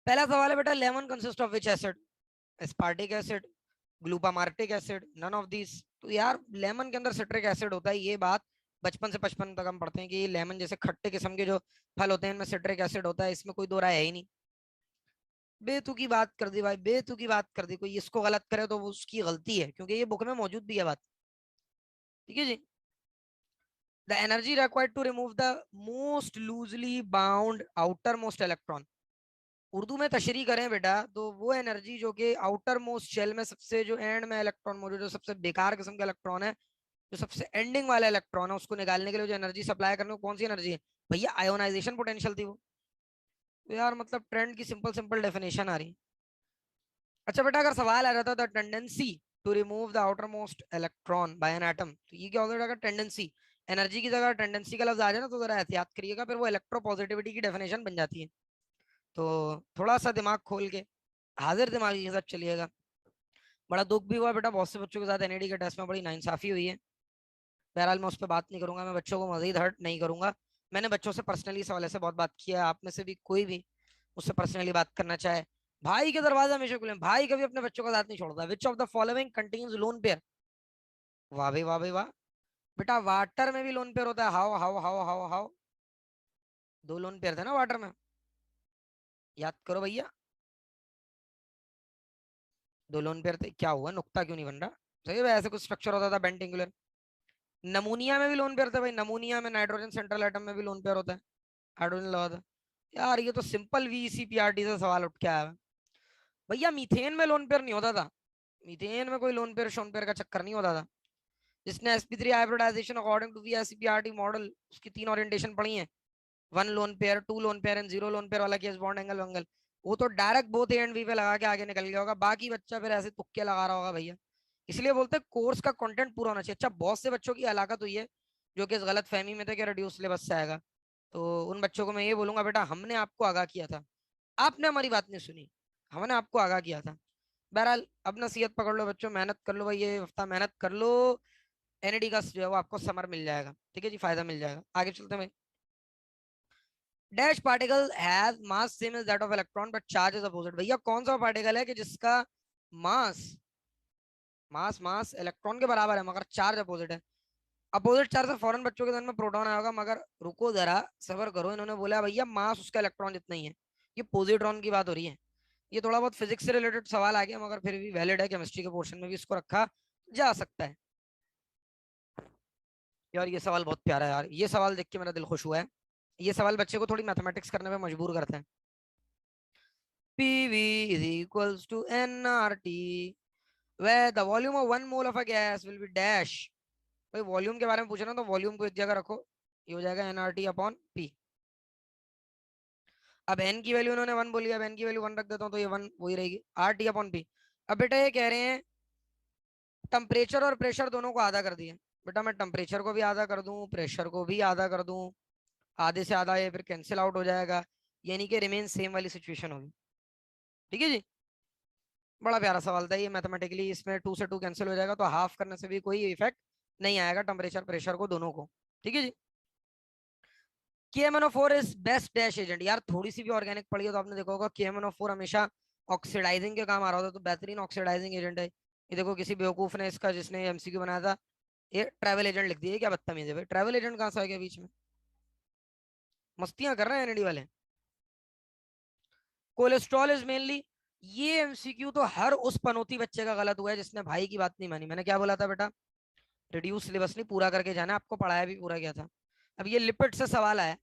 पहला सवाल है बेटा, lemon consist of which acid? Aspartic acid, glutamartic acid, none of these. तो यार लेमन के अंदर सिट्रिक एसिड होता है, ये बात बचपन से 55 तक हम पढ़ते हैं कि लेमन जैसे खट्टे किस्म के जो फल होते हैं इनमें सिट्रिक एसिड होता है, इसमें कोई दो राय है ही नहीं। बेतुकी बात कर दी भाई, बेतुकी बात कर दी। कोई इसको गलत करे तो वो उसकी गलती है, क्योंकि ये बुक में मौजूद भी है बात। ठीक है जी। The energy required to remove the most loosely bound outer most electron. Urdu में तशरीह करें बेटा तो वो एनर्जी जो कि आउटर मोस्ट शेल में सबसे जो एंड में इलेक्ट्रॉन मौजूद है, सबसे बेकार किस्म का इलेक्ट्रॉन है, जो सबसे एंडिंग वाला इलेक्ट्रॉन है, उसको निकालने के लिए जो एनर्जी सप्लाई करने को, कौन सी एनर्जी है भैया? आयोनाइजेशन पोटेंशियल थी वो। तो यार मतलब ट्रेंड की सिंपल सिंपल डेफिनेशन आ रही। अच्छा बेटा, अगर सवाल आ जाता the tendency to remove the outer most electron by an atom, तो ये क्या होता है? टेंडेंसी, एनर्जी की जगह टेंडेंसी का लफ्ज आ जाए ना तो जरा एहतियात करिएगा, फिर वो इलेक्ट्रोपॉजिटिविटी की डेफिनेशन बन जाती है। तो थोड़ा सा दिमाग खोल के हाजिर दिमागी के साथ चलिएगा। बड़ा दुख भी हुआ बेटा, बहुत से बच्चों के साथ एनएडी के टेस्ट में बड़ी नाइंसाफी हुई है। बहरहाल मैं उस पर बात नहीं करूंगा, मैं बच्चों को मजीद हर्ट नहीं करूंगा। मैंने बच्चों से पर्सनली इस हवाले से बहुत बात किया है, आप में से भी कोई भी मुझसे पर्सनली बात करना चाहे, भाई के दरवाजे हमेशा खुले हैं। भाई कभी अपने बच्चों का साथ नहीं छोड़ता। विच of the following contains lone pair? वाह भाई वाह भाई वाह। बेटा वाटर में भी लोन पेयर होता है। How how how how how? दो लोन पेयर थे ना वाटर में, याद करो भैया। दो लोन पेयर थे, क्या हुआ? नुक्ता क्यों नहीं बन रहा? सही है, ऐसे कुछ स्ट्रक्चर होता था पेंटिंगुलर। नमूनिया में भी लोन पेयर थे भाई, नमूनिया में नाइट्रोजन सेंट्रल एटम में भी लोन पेयर होता है, हाइड्रोजन लगा था। यार ये तो सिंपल वीसीपीआरटी से सवाल उठ के आया है भैया। मीथेन में लोन पेयर नहीं होता था, मीथेन में कोई लोन पेयर शोन पेयर का चक्कर नहीं होता था। जिसने sp3 hybridization according to VCPRT model, उसकी तीन ओरिएंटेशन पढ़ी है, one lone pair, two lone pair and zero lone pair वाला केस बॉन्ड एंगल वंगल, वो तो direct both A and V पे लगा के आगे निकल गया होगा। बाकी बच्चा फिर ऐसे तुक्के लगा रहा होगा भैया। इसलिए बोलते हैं कोर्स का कंटेंट पूरा होना चाहिए। अच्छा बहुत से बच्चों की हलाकत हुई है जो कि इस गलत फहमी में थे कि रिड्यूस सिलेबस से आएगा, तो उन बच्चों को मैं ये बोलूंगा बेटा, हमने आपको आगाह किया था, आपने हमारी बात नहीं सुनी, हमने आपको आगाह किया था। बहरहाल अब नसीहत पकड़ लो बच्चों, मेहनत कर लो भाई, ये हफ्ता मेहनत कर लो, एनईडी का जो है वो आपको समर मिल जाएगा। ठीक है जी, फायदा मिल जाएगा। आगे चलते हैं भाई। Dash particle has mass same as that of electron but charge is opposite. भैया कौन सा पार्टिकल है कि जिसका मास मास मास इलेक्ट्रॉन के बराबर है मगर चार्ज अपोजिट है? अपोजिट चार्ज से फौरन बच्चों के ध्यान में प्रोटॉन आएगा, मगर रुको जरा, सबर करो। इन्होंने बोला भैया मास उसका इलेक्ट्रॉन जितना ही है, ये पॉजिट्रॉन की बात हो रही है। ये थोड़ा बहुत फिजिक्स से रिलेटेड सवाल आ गया, मगर फिर भी वैलिड है, केमिस्ट्री के पोर्शन में भी इसको रखा जा सकता है। यार ये सवाल बहुत प्यारा है यार, ये सवाल देख के मेरा दिल खुश हुआ है। ये सवाल बच्चे को थोड़ी मैथमेटिक्स करने में मजबूर करते हैं। PV is equals to nRT where the volume of 1 mole of a gas will be dash। भाई वॉल्यूम के बारे में पूछना तो वॉल्यूम को एक जगह रखो, ये हो जाएगा nRT अपॉन P। अब n की वैल्यू उन्होंने 1 बोली, अब n की वैल्यू 1 रख देता हूँ तो ये 1 वही रहेगी, RT अपॉन P। अब बेटा ये कह रहे हैं टेम्परेचर और प्रेशर दोनों को आधा कर दिए। बेटा मैं टेम्परेचर को भी आधा कर दूं, प्रेशर को भी आधा कर दूं, आधे से आधा ये फिर कैंसिल आउट हो जाएगा, यानी कि रिमेन सेम वाली सिचुएशन होगी। ठीक है जी। बड़ा प्यारा सवाल था ये मैथमेटिकली, इसमें टू से टू कैंसिल हो जाएगा तो हाफ करने से भी कोई इफेक्ट नहीं आएगा टेम्परेचर प्रेशर को दोनों को। ठीक है जी। KMnO4 is best dash agent. यार थोड़ी सी भी ऑर्गेनिक पढ़ी हो तो आपने देखा होगा KMnO4 हमेशा ऑक्सीडाइजिंग के काम आ रहा होता है, तो बेहतरीन ऑक्सीडाइजिंग एजेंट है ये। देखो किसी बेवकूफ ने इसका, जिसने MCQ बनाया था, ये ट्रैवल एजेंट लिख दिया। क्या बदतमीज है भाई, ट्रैवल एजेंट कहाँ से आ गया बीच में? मस्तियां कर रहे हैं एनडी वाले। कोलेस्ट्रॉल इज मेनली, ये MCQ तो हर उस पनौती बच्चे का गलत हुआ है जिसने भाई की बात नहीं मानी। मैंने क्या बोला था बेटा? रिड्यूस सिलेबस नहीं पूरा करके जाना, आपको पढ़ाया भी पूरा किया था। अब ये लिपिड से सवाल आया,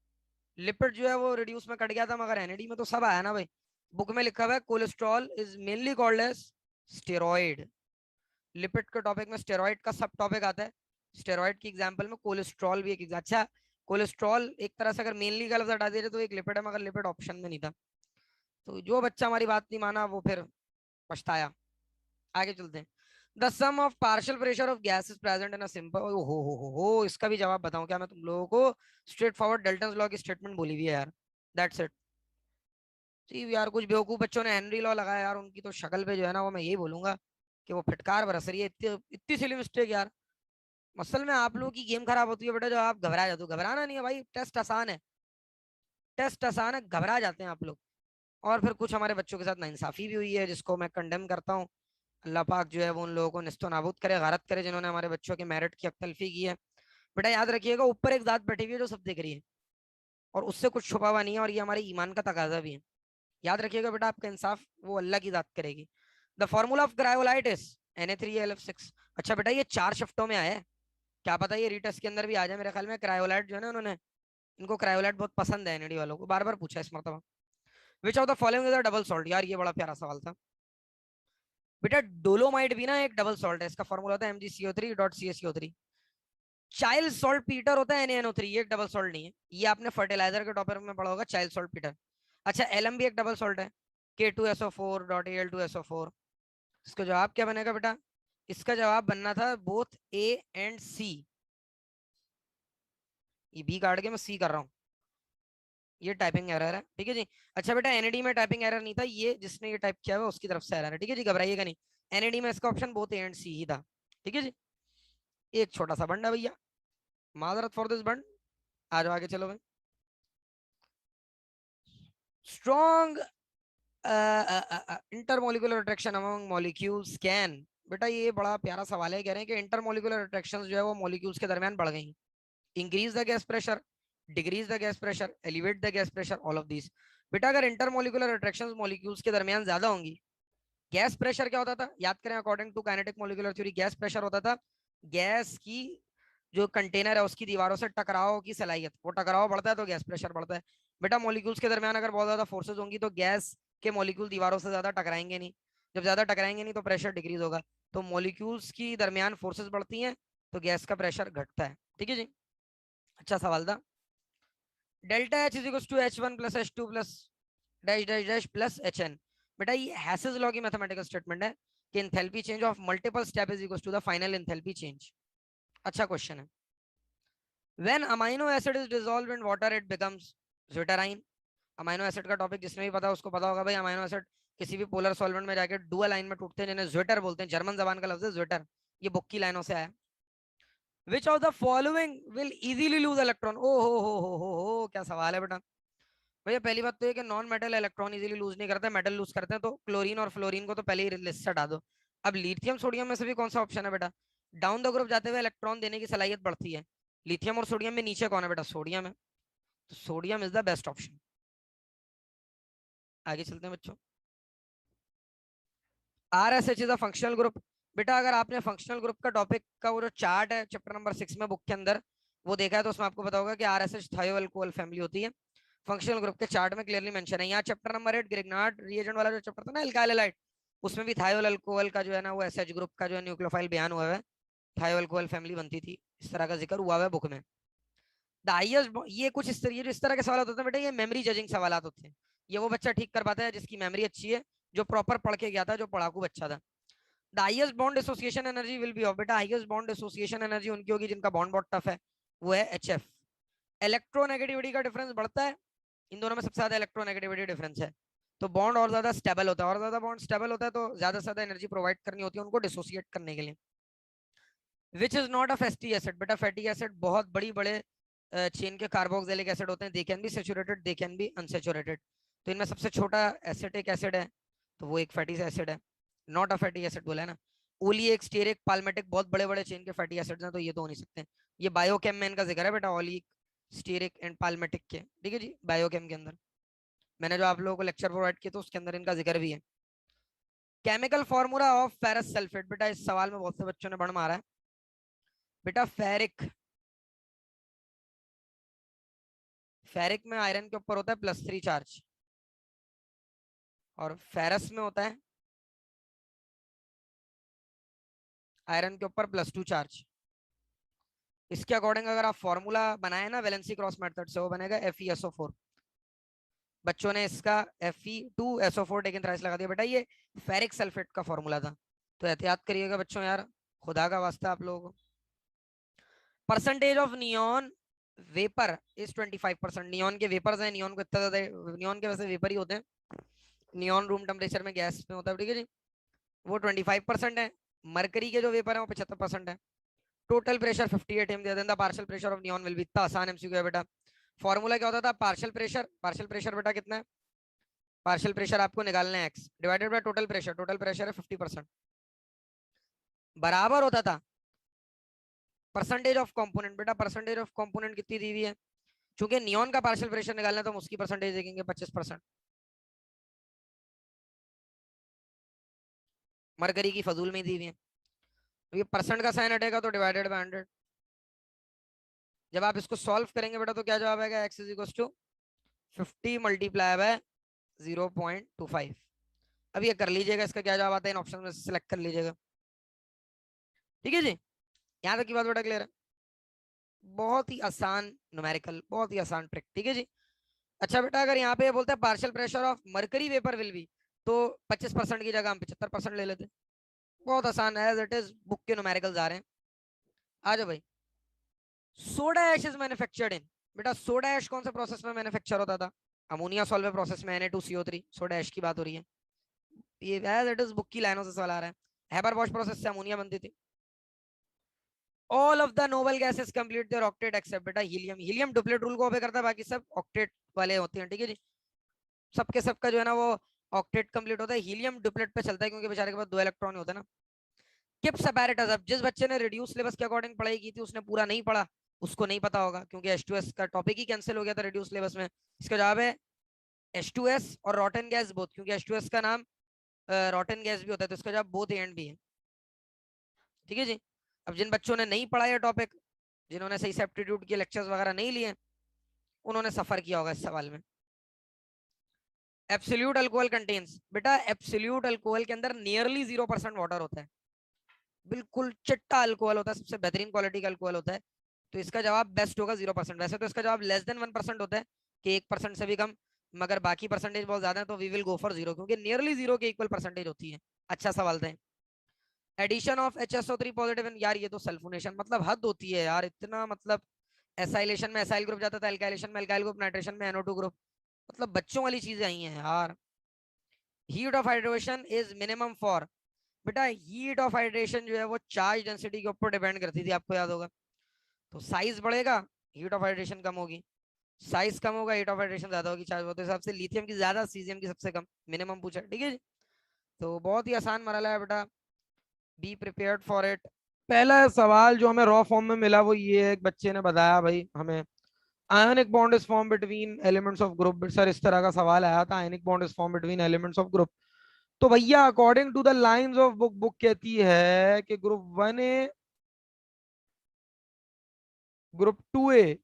लिपिड जो है वो रिड्यूस में कट गया था, मगर एनएडी में तो सब आया ना भाई। बुक में लिखा हुआ है cholesterol is mainly called as steroid. Lipid के टॉपिक में स्टेरॉइड का सब टॉपिक आता है, स्टेरॉइड की एग्जांपल में कोलेस्ट्रॉल भी एक। अच्छा कोलेस्ट्रॉल एक तरह से अगर मेनली का लफ्ज हटा दिया तो एक लिपिड है, मगर लिपिड ऑप्शन में नहीं था। तो जो बच्चा हमारी बात नहीं माना वो फिर पछताया। आगे चलते हैं। The sum of partial pressure of gas is present in a simple. हो इसका भी जवाब बताऊं क्या मैं तुम लोगों को? स्ट्रेट फॉरवर्ड डेल्टन लॉ की स्टेटमेंट बोली हुई है यार, दैट्स इट जी। यार कुछ बेवकूफ बच्चों ने हेनरी लॉ लगाया यार, उनकी तो शक्ल पे जो है ना वो मैं यही बोलूंगा कि वो फिटकार बरस रही है। इतनी इतनी सिली मिस्टेक यार। असल में आप लोगों की गेम खराब होती है बेटा जो आप घबरा जाते हो। घबराना नहीं है भाई, टेस्ट आसान है, टेस्ट आसान है, घबरा जाते हैं आप लोग। और फिर कुछ हमारे बच्चों के साथ नाइंसाफी भी हुई है, जिसको मैं कंडेम करता हूँ। अल्लाह पाक जो है वो उन लोगों को निस्तो नाबूद करे, गारत करे, जिन्होंने हमारे बच्चों के मेरिट की अक्तलफी की है। बेटा याद रखिएगा, ऊपर एक जात बैठी हुई है जो सब देख रही है, और उससे कुछ छुपा हुआ नहीं है, और ये हमारे ईमान का तकाजा भी है। याद रखिएगा बेटा, आपका इंसाफ वो अल्लाह की जात करेगी। The formula of cryolite is Na3Al6। अच्छा बेटा, ये 4 शिफ्टों में आया है, क्या पता ये रीटेस्ट के अंदर भी आ जाए। मेरे ख्याल में क्रायोलाइट जो है ना, उन्होंने, इनको क्रायोलाइट बहुत पसंद है एनडी वालों को, बार बार पूछा इस मरतबा। विच of the following is a double salt. यार ये बड़ा प्यारा सवाल था बेटा। डोलोमाइट भी ना एक डबल सॉल्ट है, इसका फॉर्मूला होता है MgCO3.CaCO3। चाइल्ड सॉल्ट पीटर होता है NaNO3, ये एक डबल सॉल्ट नहीं है, ये आपने फर्टिलाइजर के टॉपिक में पढ़ा होगा, चाइल्ड सॉल्ट पीटर। अच्छा, एलएम भी एक डबल सॉल्ट है, K2SO4.Al2SO4। इसका जवाब क्या बनेगा बेटा? इसका जवाब बनना था बोथ A एंड C। ये बी काट के मैं सी कर रहा हूँ, ये टाइपिंग एरर है, ठीक है जी। अच्छा बेटा, एनएडी में टाइपिंग एरर नहीं था, ये जिसने ये टाइप किया हुआ उसकी तरफ से एरर है, ठीक है जी, घबराइएगा नहीं। एनएडी में इसका ऑप्शन बोथ ए एंड सी ही था, ठीक है जी। एक छोटा सा बंड है भैया, माजरत फॉर दिस बंड। आ जाओ आगे चलो भाई। Strong intermolecular attraction among molecules can. बेटा ये बड़ा प्यारा सवाल है, कह रहे हैं कि इंटरमोलिकुलर अट्रैक्शन जो है वो मॉलिक्यूल्स के दरमियान बढ़ गई। Increase the gas pressure, decrease the gas pressure, elevate the gas pressure, all of these. बेटा अगर इंटरमोलिकुलर अट्रैक्शंस मॉलिक्यूल्स के दरमियान ज्यादा होंगी, गैस प्रेशर क्या होता था याद करें, according to kinetic molecular theory, gas pressure होता था गैस की जो कंटेनर है उसकी दीवारों से टकराव की सलाहियत, वो टकराव बढ़ता है तो गैस प्रेशर बढ़ता है। बेटा मॉलिक्यूल्स के दरमियान अगर बहुत ज्यादा फोर्सेज होंगी तो गैस के मॉलिक्यूल दीवारों से ज्यादा टकराएंगे नहीं, जब ज्यादा टकराएंगे नहीं तो प्रेशर डिक्रीज होगा, तो मॉलिक्यूल्स की दरमियान फोर्सेज बढ़ती हैं तो गैस का प्रेशर घटता है, ठीक है जी। अच्छा सवाल था। Delta H is equal to H1 plus H2 plus dash dash dash plus HN। बेटा ये हैसेस लॉ की मैथमेटिकल स्टेटमेंट है कि enthalpy change of multiple step is equal to the final enthalpy change. अच्छा क्वेश्चन है। When amino acid is dissolved in water it becomes zwitterion. अमाइनो एसिड का टॉपिक जिसने भी पता उसको पता होगा भाई, अमाइनो एसिड किसी भी पोलर सॉल्वेंट में जाकर डुअल लाइन में टूटते हैं, जिन्हें ज्विटर बोलते हैं, जर्मन जबान का लफ्ज है ज्विटर, ये बुक की लाइनों से आया। Which of the following will easily lose electron. ओ हो क्या सवाल है बेटा। भैया पहली बात तो ये कि non metal electron easily lose नहीं करते, मेटल लूज करते हैं, तो क्लोरीन और फ्लोरीन को तो पहले ही लिस्ट से हटा दो। अब लिथियम सोडियम में से भी कौन सा ऑप्शन है बेटा? डाउन द ग्रुप जाते हुए इलेक्ट्रॉन देने की सलाहियत बढ़ती है, लिथियम और सोडियम में नीचे कौन है बेटा? सोडियम है, तो sodium is the best option. आगे चलते हैं बच्चों। RSH is a functional group. बेटा अगर आपने फंक्शनल ग्रुप का टॉपिक का वो जो चार्ट है चैप्टर नंबर 6 में बुक के अंदर वो देखा है, तो उसमें आपको पता होगा कि RSH थायो अल्कोहल फैमिली होती है। फंक्शनल ग्रुप के चार्ट में क्लियरली मेंशन है। यहाँ चैप्टर नंबर 8 ग्रिग्नार्ड रिएजेंट वाला जो चैप्टर था ना, एल्काइल हैलाइड, उसमें भी थायोल अल्कोहल का जो है ना वो एसएच ग्रुप का जो है न्यूक्लियोफाइल बयान हुआ है, थायो अल्कोहल फैमिली बनती थी, इस तरह का जिक्र हुआ है बुक में। द हाईएस्ट, ये कुछ इस तरह, ये जो इस तरह के सवाल होते हैं बेटा, ये मेमोरी जजिंग सवाल होते हैं। ये वो बच्चा ठीक कर पाता है जिसकी मेमोरी अच्छी है, जो प्रॉपर पढ़ के गया था, जो पढ़ाकू बच्चा था। The highest bond association energy will be of. बेटा हाईएस्ट बॉन्ड एसोसिएशन एनर्जी उनकी होगी जिनका बॉन्ड बहुत टफ है, वो है HF। इलेक्ट्रोनेगेटिविटी का डिफरेंस बढ़ता है, इन दोनों में सबसे ज्यादा इलेक्ट्रोनेगेटिविटी डिफरेंस है, तो बॉन्ड और ज्यादा स्टेबल होता है, और ज्यादा बॉन्ड स्टेबल होता है तो ज्यादा से ज्यादा एनर्जी प्रोवाइड करनी होती है उनको डिसोसिएट करने के लिए। Which is not a fatty acid. बेटा फैटी एसिड बहुत बड़ी बड़े चेन के कार्बोक्सिलिक एसिड होते हैं, they can be saturated, they can be unsaturated, तो इनमें सबसे छोटा एसिटिक एसिड है, तो वो एक फैटी एसिड है, नॉट अ फैटी एसिड बोला है ना। ओलिएक, स्टेरिक, पाल्मेटिक बहुत बड़े बड़े चेन के फैटी एसिड्स हैं, तो ये तो हो नहीं सकते। ये बायोकेम में इनका जिक्र है बेटा, ओलिक, स्टेरिक एंड पाल्मेटिक के, ठीक है जी, बायोकेम के अंदर मैंने जो आप लोगों को लेक्चर प्रोवाइड किया तो उसके अंदर इनका जिक्र भी है। Chemical formula of ferrous sulphate. बेटा इस सवाल में बहुत से बच्चों ने बड़ मारा है। बेटा फेरिक, फेरिक में आयरन के ऊपर होता है +3 चार्ज, और फेरस में होता है आयरन के ऊपर +2 चार्ज। इसके अकॉर्डिंग अगर आप फॉर्मूला बनाए ना वैलेंसी क्रॉस मेथड से, वो बनेगा FeSO4। बच्चों ने इसका Fe2SO4 टेकन थ्राइस लगा दिया। बेटा ये फेरिक सल्फेट का फॉर्मूला था, तो एहतियात करिएगा बच्चों यार, खुदा का वास्ता आप लोगों को। Percentage of neon vapour is 25%। Neon के वेपर्स हैं, नियॉन को इतना ज्यादा, नियॉन के वैसे वेपर ही होते हैं, नियॉन रूम टेम्परेचर में गैस में होता है, ठीक है जी, वो 25% है। मरकरी के जो वेपर है वो 75% है। टोटल प्रेशर 58 एम दे देंगे, partial pressure of neon will be, इतना आसान MCQ है बेटा। फॉर्मूला क्या होता था? पार्शियल प्रेशर, पार्शियल प्रेशर बेटा कितना है? पार्शियल प्रेशर आपको निकालना है x divided by total pressure है 50%, बराबर होता था परसेंटेज ऑफ कंपोनेंट। बेटा परसेंटेज ऑफ कंपोनेंट कितनी दी हुई है, क्योंकि नियॉन का पार्शियल प्रेशर निकालना है तो हम उसकी परसेंटेज देखेंगे 25%, मरकरी की फजूल में दी हुई है, तो ये परसेंट का साइन हटेगा तो डिवाइडेड बाय 100। जब आप इसको सॉल्व करेंगे बेटा तो क्या जवाब आएगा, x is equal to 50 multiply by 0.25। अब ये कर लीजिएगा, इसका क्या जवाब आता है इन ऑप्शन में सिलेक्ट कर लीजिएगा। ठीक है जी, यहाँ तक की बात बेटा क्लियर है, बहुत ही आसान न्यूमेरिकल, बहुत ही आसान ट्रिक। ठीक है जी। अच्छा बेटा अगर यहाँ पे बोलते हैं partial pressure of mercury vapour will be, तो 25% की जगह हम 75% ले लेते, बहुत आसान है, एज इट इज बुक के न्यूमेरिकल्स आ रहे हैं। आ जाओ भाई। Soda ash is manufactured in, बेटा सोडा ऐश कौन से प्रोसेस में मैन्युफैक्चर होता था, अमोनिया सॉल्वेंट प्रोसेस में, Na2CO3, सोडा ऐश की बात हो रही है, ये एज इट इज बुक की लाइनों से सवाल आ रहा है। हेबर बॉश प्रोसेस से अमोनिया बनती थी। All of the noble gases complete their octet except, बेटा हीलियम, हीलियम डुप्लेट रूल को ओबे करता है, बाकी सब ऑक्टेट वाले होते हैं। ठीक है जी, सबके सबका जो है ना वो ऑक्टेट कंप्लीट होता है, हीलियम डुप्लेट पे चलता है क्योंकि बेचारे के पास 2 इलेक्ट्रॉन होते हैं ना। किप्स अपैरेटस, अब जिस बच्चे ने रिड्यूस सिलेबस के अकॉर्डिंग पढ़ाई की थी उसने पूरा नहीं पढ़ा, उसको नहीं पता होगा, क्योंकि H2S का टॉपिक ही कैंसिल हो गया था रिड्यूस सिलेबस में। इसका जवाब है H2S और रॉटन गैस बोथ, क्योंकि H2S का नाम रॉटन गैस भी होता है, तो इसका जवाब बोथ एंड भी है। ठीक है जी। अब जिन बच्चों ने नहीं पढ़ा ये टॉपिक, जिन्होंने सही से एप्टीट्यूड के लेक्चर्स वगैरह नहीं लिए, उन्होंने सफर किया होगा इस सवाल में। एब्सोल्यूट अल्कोहल कंटेन्स, बेटा एब्सोल्यूट अल्कोहल के अंदर नियरली 0% वाटर होता है, बिल्कुल चिट्टा अल्कोहल होता है, सबसे बेहतरीन क्वालिटी का अल्कोहल होता है, तो इसका जवाब बेस्ट होगा 0%। वैसे तो इसका जवाब लेस देन 1% होता है कि 1% से भी कम, मगर बाकी परसेंटेज बहुत ज्यादा है तो वी विल गो फॉर 0, क्योंकि नियरली 0 के इक्वल परसेंटेज होती है। अच्छा सवाल था। एडिशन ऑफ HSO3 पॉजिटिव, यार ये तो सल्फोनेशन, मतलब हद होती है यार, इतना मतलब एसाइलेशन में एसाइल ग्रुप जाता था, एल्काइलेशन में एल्काइल ग्रुप, नाइट्रेशन में NO2 ग्रुप, मतलब बच्चों वाली चीजें आई हैं यार। Heat of hydration is minimum for, बेटा हीट ऑफ हाइड्रेशन जो है वो चार्ज डेंसिटी के ऊपर डिपेंड करती थी, आपको याद होगा, तो साइज बढ़ेगा हीट ऑफ हाइड्रेशन कम होगी, साइज कम होगा हीट ऑफ हाइड्रेशन ज्यादा होगी, चार्ज होते हिसाब से लिथियम की ज्यादा, सीजियम की सबसे कम, मिनिमम पूछा। ठीक है जी, तो बहुत ही आसान मरहला है बेटा, बी प्रिपेयर्ड फॉर इट। पहला सवाल जो हमें रॉ फॉर्म में मिला वो ये, एक बच्चे ने बताया भाई हमें, ionic bond is form between elements of group. Sir इस तरह का सवाल आया था, ionic bond is form between elements of group, तो भैया according to the lines of book, book कहती है कि ग्रुप 1A ग्रुप 2A,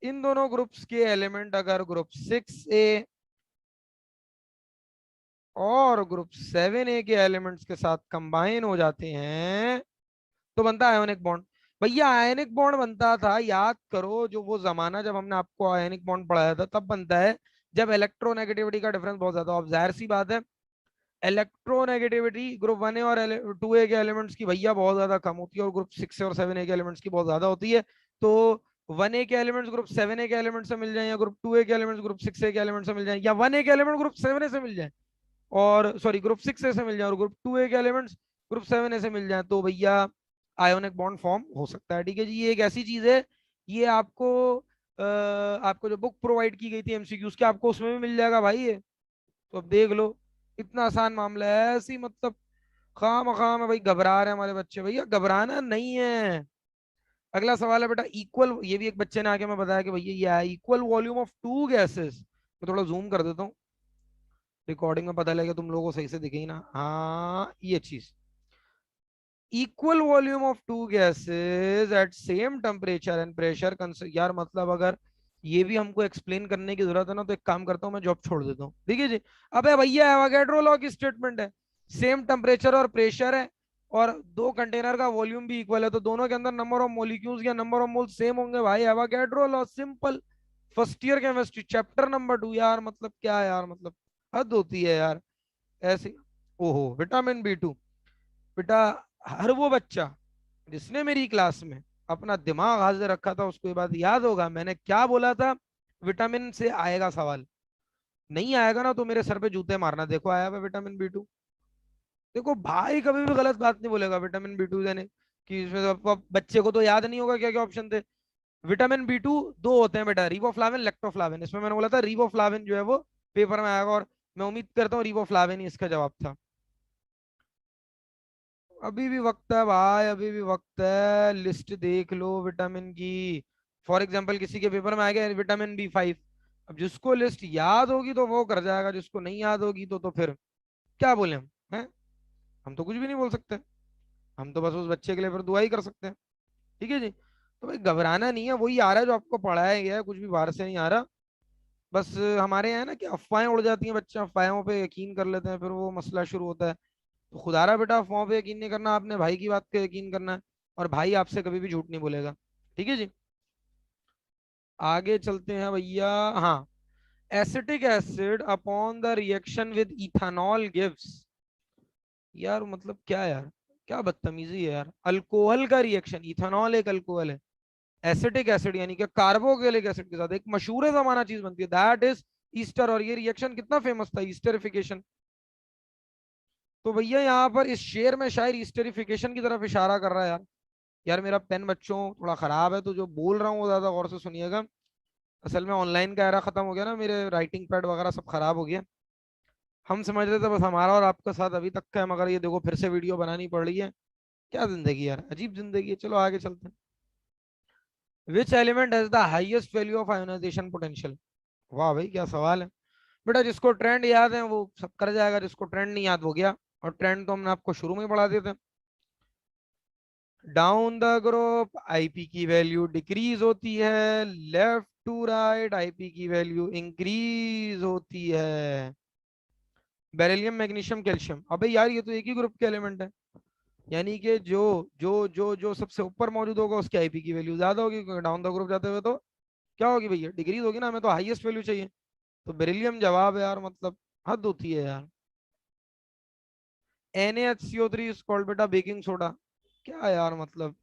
इन दोनों ग्रुप्स के एलिमेंट अगर ग्रुप 6A और ग्रुप 7A के एलिमेंट्स के साथ कंबाइन हो जाते हैं तो बनता है आयोनिक बॉन्ड। भैया आयनिक बॉन्ड बनता था, याद करो जो वो जमाना जब हमने आपको आयनिक बॉन्ड पढ़ाया था, तब बनता है जब इलेक्ट्रोनेगेटिविटी का डिफरेंस बहुत ज्यादा। अब जाहिर सी बात है इलेक्ट्रोनेगेटिविटी ग्रुप 1A और 2A के एलिमेंट्स की भैया बहुत ज्यादा कम होती है, और ग्रुप 6 और 7A के एलिमेंट्स की बहुत ज्यादा होती है। तो 1A के एलिमेंट्स ग्रुप 7A के एलिमेंट से मिल जाए, या ग्रुप 2A के एलिमेंट्स ग्रुप 6A के एलिमेंट से मिल जाए, या 1A के एलिमेंट ग्रुप 7A से मिल जाए, और सॉरी ग्रुप 6A से मिल जाए, और ग्रुप 2A के एलिमेंट्स ग्रुप 7A से मिल जाए, तो भैया आयोनिक बॉन्ड फॉर्म हो सकता है। ठीक है जी, ये एक ऐसी चीज है, ये आपको आपको जो बुक प्रोवाइड की गई थी MCQs की, आपको उसमें भी मिल जाएगा भाई ये, तो अब देख लो, इतना आसान मामला है। ऐसी मतलब खाम खाम है भाई, घबरा रहे हैं हमारे बच्चे, भैया घबराना नहीं है। अगला सवाल है बेटा इक्वल, ये भी एक बच्चे ने आके मैं बताया कि भैया ये है equal volume of two gases. मैं थोड़ा जूम कर देता हूँ, रिकॉर्डिंग में पता लगेगा तुम लोगों को सही से दिखे ही ना, हाँ ये चीज, equal volume of two gases at same temperature and pressure. यार मतलब अगर ये भी हमको एक्सप्लेन करने की जरूरत है ना, तो एक काम करता हूँ मैं जॉब छोड़ देता हूँ। ठीक है जी, अबे भैया एवोगैड्रो लॉ की स्टेटमेंट है, सेम टेम्परेचर और प्रेशर है, और दो कंटेनर का वॉल्यूम भी इक्वल है, तो दोनों के अंदर नंबर ऑफ मॉलिक्यूल्स या नंबर ऑफ मोल सेम होंगे भाई, Avogadro law, simple, first year chemistry chapter number 2। यार मतलब क्या यार, मतलब हद होती है यार ऐसी। ओहो विटामिन B2, बेटा हर वो बच्चा जिसने मेरी क्लास में अपना दिमाग हाजिर रखा था उसको ये बात याद होगा, मैंने क्या बोला था, विटामिन से आएगा सवाल, नहीं आएगा ना तो मेरे सर पे जूते मारना। देखो आया हुआ विटामिन B2, देखो भाई कभी भी गलत बात नहीं बोलेगा विटामिन B2 देने कि इसमें तो बच्चे को तो याद नहीं होगा क्या क्या ऑप्शन थे। विटामिन B2 दो होते हैं बेटा, रिबोफ्लाविन लेक्टोफ्लाविन, इसमें मैंने बोला था रिबोफ्लाविन जो है वो पेपर में आएगा, और मैं उम्मीद करता हूँ रिबोफ्लाविन ही इसका जवाब था। अभी भी वक्त है भाई, अभी भी वक्त है, लिस्ट देख लो विटामिन की। फॉर एग्जाम्पल किसी के पेपर में आ गया विटामिन B5, अब जिसको लिस्ट याद होगी तो वो कर जाएगा, जिसको नहीं याद होगी तो फिर क्या बोले हम हैं? हम तो कुछ भी नहीं बोल सकते, हम तो बस उस बच्चे के लिए फिर दुआ ही कर सकते हैं। ठीक है जी। तो भाई घबराना नहीं है, वही आ रहा है जो आपको पढ़ाया गया है, कुछ भी बाहर से नहीं आ रहा। बस हमारे यहाँ है ना कि अफवाहें उड़ जाती हैं, बच्चे अफवाहों पे यकीन कर लेते हैं, फिर वो मसला शुरू होता है। तो खुदारा बेटा अफवाहों पे यकीन नहीं करना, आपने भाई की बात पे यकीन करना है, और भाई आपसे कभी भी झूठ नहीं बोलेगा। ठीक है जी। आगे चलते हैं भैया। हाँ, acetic acid upon the reaction with ethanol gives. यार मतलब क्या यार, क्या बदतमीजी है यार, अल्कोहल का रिएक्शन, इथानॉल एक अल्कोहल है, एसिटिक एसिड यानी कि कार्बोक्सिलिक एसिड के साथ एक मशहूर जमाना चीज बनती है, दैट इज ईस्टर। और ये रिएक्शन कितना फेमस था, ईस्टरिफिकेशन। तो भैया यहाँ पर इस शेर में शायर ईस्टरिफिकेशन की तरफ इशारा कर रहा है यार। यार मेरा पेन बच्चों थोड़ा खराब है, तो जो बोल रहा हूँ वो ज्यादा गौर से सुनिएगा। असल में ऑनलाइन का एरा खत्म हो गया ना, मेरे राइटिंग पैड वगैरह सब खराब हो गया। हम समझ रहे थे बस हमारा और आपका साथ अभी तक का है, मगर ये देखो फिर से वीडियो बनानी पड़ रही है। क्या जिंदगी यार, अजीब जिंदगी है। चलो आगे चलते हैं। Which element has the highest value of ionization potential. वाह भाई क्या सवाल है। बेटा जिसको ट्रेंड याद है वो सब कर जाएगा, जिसको ट्रेंड नहीं याद हो गया। और ट्रेंड तो हमने आपको शुरू में ही पढ़ा दिए थे। डाउन द ग्रुप आईपी की वैल्यू डिक्रीज होती है, लेफ्ट टू राइट आईपी की वैल्यू इंक्रीज होती है। बेरिलियम मैग्नीशियम कैल्शियम, अबे यार ये तो एक ही ग्रुप के एलिमेंट है, यानी कि जो जो जो जो सबसे ऊपर मौजूद होगा उसकी आईपी की वैल्यू ज्यादा होगी, क्योंकि डाउन द ग्रुप जाते हुए तो क्या होगी भैया, डिक्रीज होगी ना, हमें तो हाईएस्ट वैल्यू चाहिए। तो बेरिलियम जवाब है यार, मतलब हद होती है यार। NaHCO3 इज कॉल्ड बेटा बेकिंग सोडा। क्या यार मतलब,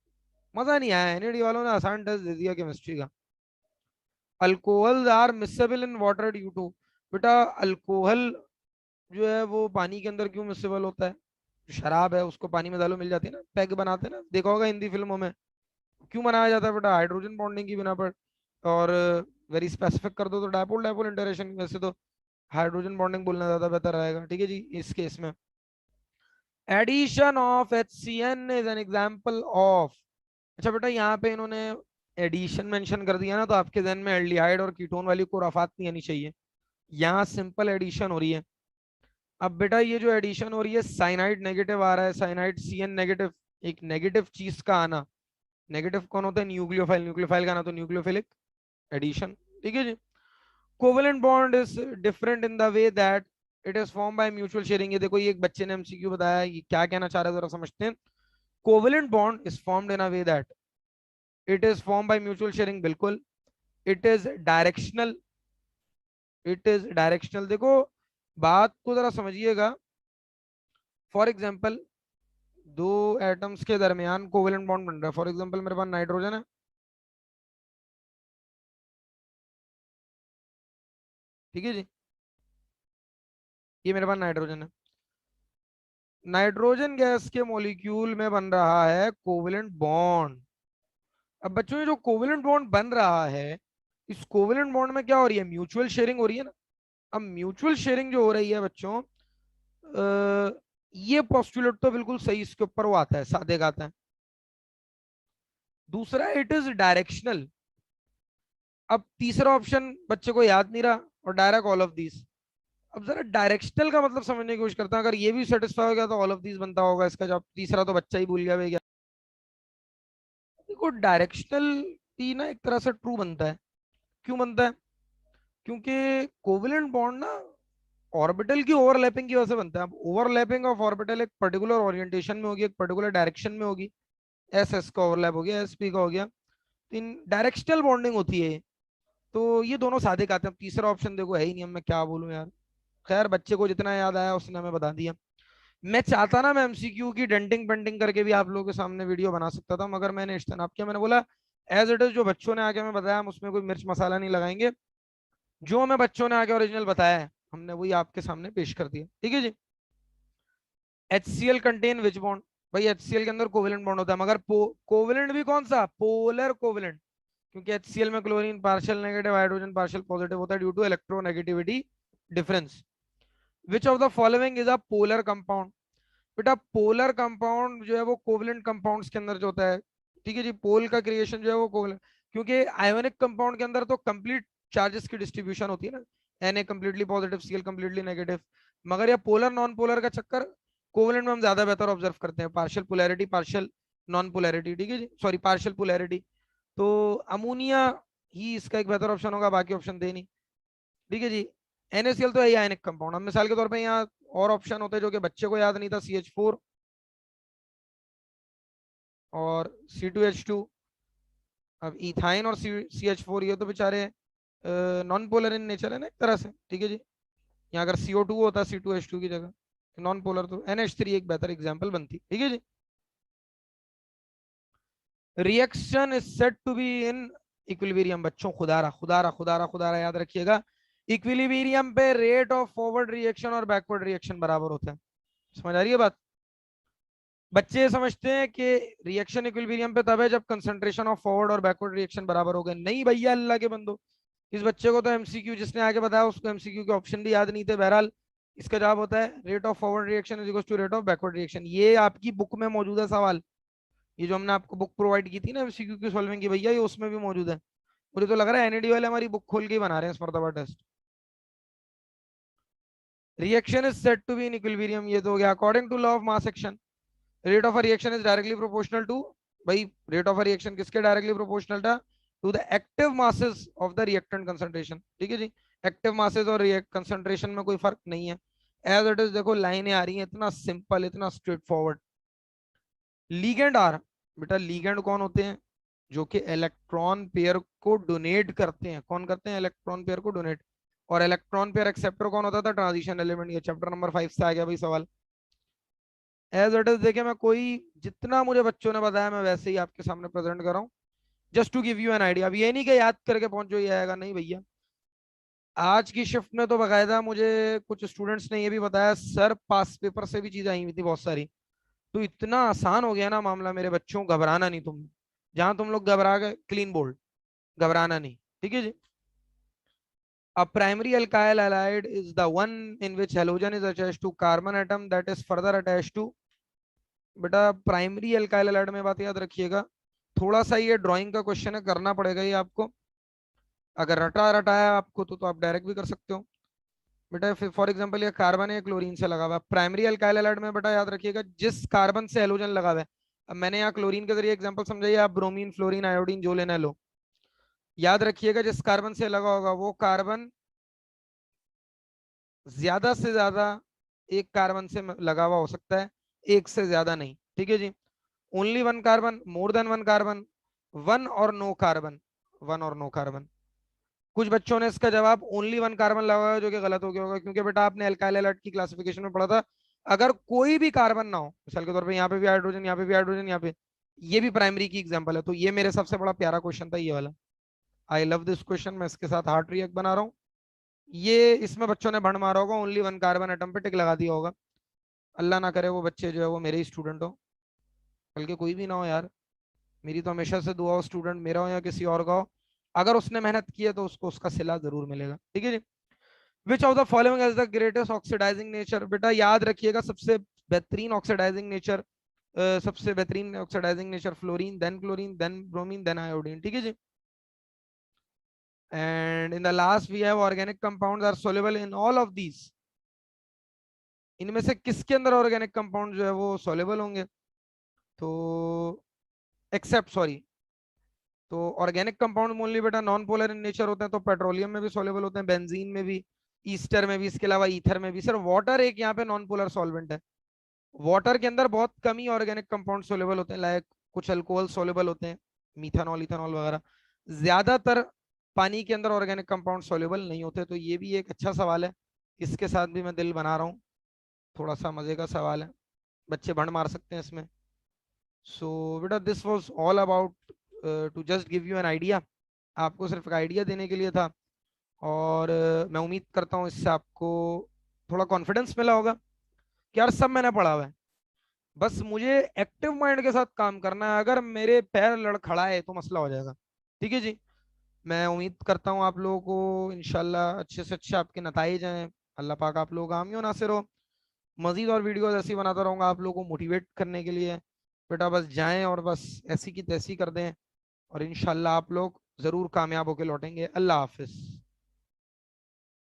मजा नहीं आया, NAD वालों ने आसान टेस्ट दे दिया केमिस्ट्री का। Alcohol are miscible in water due to. बेटा अल्कोहल जो है वो पानी के अंदर क्यों मिसेबल होता है? जो शराब है उसको पानी में डालो मिल जाती है ना, पैग बनाते हैं ना, देखा होगा हिंदी फिल्मों में। क्यों बनाया जाता है बेटा? हाइड्रोजन बॉन्डिंग की बिना पर। और वेरी स्पेसिफिक कर दो तो डायपोल डायपोल इंटरेक्शन, वैसे तो हाइड्रोजन बॉन्डिंग बोलना ज्यादा बेहतर रहेगा। ठीक है जी। इस केस में addition of HCN is an example of. अच्छा बेटा यहाँ पे इन्होंने एडिशन मेंशन कर दिया ना, तो आपके जहन में एल्डिहाइड और कीटोन वाली खुराफात नहीं आनी चाहिए। यहाँ सिंपल एडिशन हो रही है। अब बेटा ये जो एडिशन हो रही है, साइनाइड नेगेटिव आ रहा है, साइनाइड CN नेगेटिव। एक नेगेटिव चीज का आना, नेगेटिव कौन होता है? न्यूक्लियोफाइल, न्यूक्लियोफाइल का आना तो न्यूक्लियोफिलिक एडिशन। ठीक है जी। Covalent bond is different in the way that it is form by mutual sharing. ये देखो, ये एक बच्चे ने MCQ बताया, ये क्या कहना चाह रहे हैं जरा समझते हैं। Covalent bond is formed in a way that it is form by mutual sharing, बिल्कुल। It is directional, it is directional. देखो बात को जरा समझिएगा। फॉर एग्जाम्पल दो एटम्स के दरमियान कोवेलेंट बॉन्ड बन रहा है। फॉर एग्जाम्पल मेरे पास नाइट्रोजन है, ठीक है जी, ये मेरे पास नाइट्रोजन है। नाइट्रोजन गैस के मॉलिक्यूल में बन रहा है कोवेलेंट बॉन्ड। अब बच्चों ये जो कोवेलेंट बॉन्ड बन रहा है, इस कोवेलेंट बॉन्ड में क्या हो रही है? म्यूचुअल शेयरिंग हो रही है ना। अब म्यूचुअल शेयरिंग जो हो रही है बच्चों, ये पोस्टुलेट तो बिल्कुल सही, इसके ऊपर वो आता है, सादे का आता है। दूसरा इट इज डायरेक्शनल। अब तीसरा ऑप्शन बच्चे को याद नहीं रहा, और डायरेक्ट ऑल ऑफ दीज। अब जरा डायरेक्शनल का मतलब समझने की कोशिश करता है, अगर ये भी सेटिस्फाई हो गया तो ऑल ऑफ दीज बनता होगा इसका जवाब। तीसरा तो बच्चा ही भूल गया भैया। देखो डायरेक्शनल ही ना एक तरह से ट्रू बनता है। क्यों बनता है? क्योंकि कोवेलेंट बॉन्ड ना ऑर्बिटल की ओवरलैपिंग की वजह से बनता है। अब ओवरलैपिंग ऑफ ऑर्बिटल एक पर्टिकुलर ओरिएंटेशन में होगी, एक पर्टिकुलर डायरेक्शन में होगी। SS का ओवरलैप हो गया, SP का हो गया, तो इन डायरेक्शनल बॉन्डिंग होती है। तो ये दोनों सादे आते हैं। अब तीसरा ऑप्शन देखो है ही नहीं, अब मैं क्या बोलूं यार। खैर बच्चे को जितना याद आया उसने हमें बता दिया। मैं चाहता ना मैं MCQ की डेंटिंग पेंटिंग करके भी आप लोगों के सामने वीडियो बना सकता था, मगर मैंने इज्तनाब किया। मैंने बोला एज इट इज जो बच्चों ने आके हमें बताया, हम उसमें कोई मिर्च मसाला नहीं लगाएंगे। जो हमें बच्चों ने आके ओरिजिनल बताया है हमने वही आपके सामने पेश कर दिया। ठीक है जी। HCl contain which bond? भाई HCl के अंदर कोवेलेंट बॉन्ड होता है, मगर कोवेलेंट भी कौन सा? Polar covalent. क्योंकि HCl में chlorine partial negative, hydrogen partial positive होता है due to electronegativity difference. Which of the following is a polar compound. बेटा पोलर कंपाउंड जो है वो कोवलेंट कंपाउंड्स के अंदर जो होता है, ठीक है जी, पोल का क्रिएशन जो है वो कोवलेंट, क्योंकि आयोनिक कंपाउंड के अंदर तो कंप्लीट चार्जेस की डिस्ट्रीब्यूशन होती है ना, Na completely positive, Cl completely negative. मगर ये पोलर नॉन पोलर का चक्कर कोवलेंट में हम ज्यादा बेहतर ऑब्जर्व करते हैं, partial polarity partial non polarity, ठीक है जी, सॉरी पार्शियल पोलैरिटी। तो अमोनिया ही इसका एक बेहतर ऑप्शन होगा, बाकी ऑप्शन दे नहीं, ठीक है जी। NaCl तो है आयनिक कंपाउंड। अब मिसाल के तौर पे यहाँ और ऑप्शन होते हैं जो कि बच्चे को याद नहीं था, CH4 और C2H2। अब इथाइन और CH4 ये तो बेचारे नॉन पोलर इन नेचर है ना एक तरह से, ठीक है जी। यहाँ अगर CO2 होता C2H2 की जगह, नॉन पोलर, तो NH3 एक बेहतर एग्जाम्पल बनती, ठीक है जी। Reaction is said to be in equilibrium. बच्चों खुदारा खुदारा खुदारा खुदारा याद रखिएगा, इक्विलिब्रियम पे रेट ऑफ फॉरवर्ड रिएक्शन और बैकवर्ड रिएक्शन बराबर होता है। समझ आ रही है बात? बच्चे समझते हैं कि रिएक्शन इक्विलिब्रियम पे तब है जब कंसंट्रेशन ऑफ फॉरवर्ड और बैकवर्ड रिएक्शन बराबर हो गए। नहीं भैया, अल्लाह के बंदो, इस बच्चे को तो एमसीक्यू जिसने आगे बताया उसको एमसीक्यू के ऑप्शन भी याद नहीं थे। बहरहाल इसका जवाब होता है rate of forward reaction is equal to rate of backward reaction. ये आपकी बुक में मौजूद है सवाल, ये जो हमने आपको बुक प्रोवाइड की थी ना एमसीक्यू की सॉल्विंग की, भैया ये उसमें भी मौजूद है। मुझे तो लग रहा है एनएडी वाले हमारी बुक खोल के ही बना रहे हैं इस मर्तबा test. Reaction is said to be in equilibrium, ये तो हो गया according to law of mass action. Rate of a reaction is directly proportional to, भाई रेट ऑफ अ रिएक्शन किसके डायरेक्टली प्रोपोर्शनल था? To the active masses of the reactant concentration, ठीक है जी। एक्टिव मासेस और कंसंट्रेशन में कोई फर्क नहीं है, एज इट इज। देखो लाइनें आ रही हैं, इतना सिंपल, इतना स्ट्रेट फॉरवर्ड। लीगेंड आर, बेटा लीगेंड कौन होते हैं? जो कि इलेक्ट्रॉन पेयर को डोनेट करते हैं। कौन करते हैं? इलेक्ट्रॉन पेयर को डोनेट। और इलेक्ट्रॉन पेयर एक्सेप्टर कौन होता था? Transition element. ये चैप्टर नंबर 5 से आ गया भाई सवाल। एज इट इज देखिए, मैं कोई जितना मुझे बच्चों ने बताया मैं वैसे ही आपके सामने प्रेजेंट कर रहा हूँ, just to give you an idea. अब ये नहीं कि याद करके पहुंच जो ये आएगा, नहीं भैया। आज की शिफ्ट में तो बकायदा मुझे कुछ स्टूडेंट्स ने ये भी बताया सर पास पेपर से भी चीजें आई हुई थी बहुत सारी, तो इतना आसान हो गया ना मामला मेरे बच्चों, घबराना नहीं तुम। जहां तुम लोग घबरा गए, क्लीन बोल्ड, घबराना नहीं, ठीक है जी। A primary alkyl halide is the one in which halogen is attached to carbon atom that is further attached to। बेटा प्राइमरी अल्काइल हैलाइड में बात याद रखिएगा, थोड़ा सा ये ड्राइंग का क्वेश्चन है, करना पड़ेगा ये आपको। अगर रटा रटाया आपको तो आप डायरेक्ट भी कर सकते हो। बेटा फॉर एग्जांपल ये कार्बन है, क्लोरीन से लगा हुआ है। प्राइमरी अल्काइल हैलाइड में बेटा याद रखिएगा जिस कार्बन से हेलोजन लगा हुआ है। अब मैंने यहाँ क्लोरीन के जरिए एग्जांपल समझाई, आप ब्रोमीन फ्लोरीन आयोडीन जो लेना लो। याद रखिएगा जिस कार्बन से लगा होगा वो कार्बन ज्यादा से ज्यादा एक कार्बन से लगा हुआ हो सकता है, एक से ज्यादा नहीं, ठीक है जी। Only one carbon, more than one carbon, one और नो कार्बन, वन और नो कार्बन। कुछ बच्चों ने इसका जवाब ओनली वन कार्बन लगाया जो कि गलत हो गया होगा, क्योंकि बेटा आपने एल्काइल हैलाइड की क्लासिफिकेशन में पढ़ा था अगर कोई भी कार्बन ना हो, मिसाल के तौर पे यहाँ पे भी हाइड्रोजन, यहाँ पे भी हाइड्रोजन, यहाँ पे, ये भी प्राइमरी की एग्जांपल है। तो ये मेरे सबसे बड़ा प्यारा क्वेश्चन था ये वाला। आई लव दिस क्वेश्चन, मैं इसके साथ हार्ट रिएक्ट बना रहा हूँ। ये इसमें बच्चों ने भंड मारा होगा, ओनली वन कार्बन एटम पे टिक लगा दिया होगा। अल्लाह ना करे वो बच्चे जो है वो मेरे ही स्टूडेंट हो, बल्कि कोई भी ना हो यार। मेरी तो हमेशा से दुआ हो स्टूडेंट मेरा हो या किसी और का हो, अगर उसने मेहनत की है तो उसको उसका सिला जरूर मिलेगा, ठीक है जी। Which of the following is the greatest oxidising nature. बेटा याद रखिएगा सबसे बेहतरीन ऑक्सीडाइजिंग नेचर, सबसे बेहतरीन oxidising nature fluorine, then chlorine, then bromine, then iodine, ठीक है जी। And in the last we have organic compounds are soluble in all of these. इनमें से किसके अंदर ऑर्गेनिक कंपाउंड जो है वो सोल्युबल होंगे? तो एक्सेप्ट, सॉरी, तो ऑर्गेनिक कंपाउंड मोनली बेटा नॉन पोलर इन नेचर होते हैं, तो पेट्रोलियम में भी सोल्युबल होते हैं, बेंजीन में भी, ईस्टर में भी, इसके अलावा ईथर में भी। सिर्फ वाटर एक यहाँ पे नॉन पोलर सॉल्वेंट है। वाटर के अंदर बहुत कम ही ऑर्गेनिक कंपाउंड सोल्युबल होते हैं, लाइक कुछ अल्कोहल सोल्युबल होते हैं, मीथानॉल इथानॉल वगैरह। ज्यादातर पानी के अंदर ऑर्गेनिक कंपाउंड सोल्युबल नहीं होते। तो ये भी एक अच्छा सवाल है, इसके साथ भी मैं दिल बना रहा हूँ, थोड़ा सा मजे का सवाल है, बच्चे भंड मार सकते हैं इसमें। सो बेटा this was all about to just give you an idea, आपको सिर्फ एक आइडिया देने के लिए था। और मैं उम्मीद करता हूँ इससे आपको थोड़ा कॉन्फिडेंस मिला होगा कि यार सब मैंने पढ़ा हुआ है, बस मुझे एक्टिव माइंड के साथ काम करना है। अगर मेरे पैर लड़खड़ाए तो मसला हो जाएगा, ठीक है जी। मैं उम्मीद करता हूँ आप लोगों को इंशाल्लाह अच्छे से अच्छे आपके नताइज हैं, अल्लाह पाक आप लोग आमीन नासिर हो। मजीद और वीडियोस ऐसी बनाता रहूंगा आप लोगों को मोटिवेट करने के लिए। बेटा बस जाएं और बस ऐसी की तैसी कर दें, और इंशाल्लाह आप लोग जरूर कामयाब होकर लौटेंगे। अल्लाह हाफिज।